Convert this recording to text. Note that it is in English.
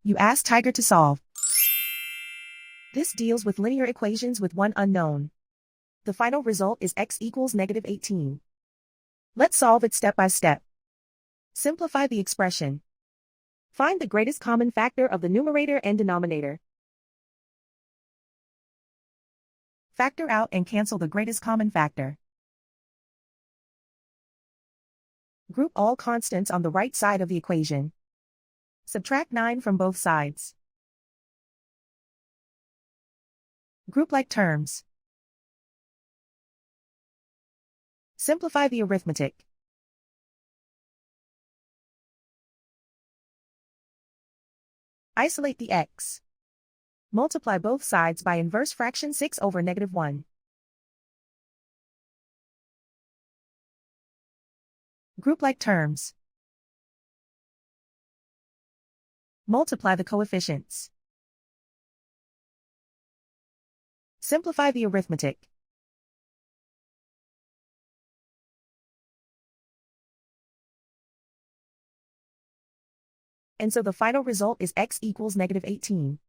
You ask Tiger to solve. This deals with linear equations with one unknown. The final result is x equals -18. Let's solve it step by step. Simplify the expression. Find the greatest common factor of the numerator and denominator. Factor out and cancel the greatest common factor. Group all constants on the right side of the equation. Subtract 9 from both sides. Group like terms. Simplify the arithmetic. Isolate the x. Multiply both sides by inverse fraction 6 over -1. Group like terms. Multiply the coefficients. Simplify the arithmetic. And so the final result is x equals -18.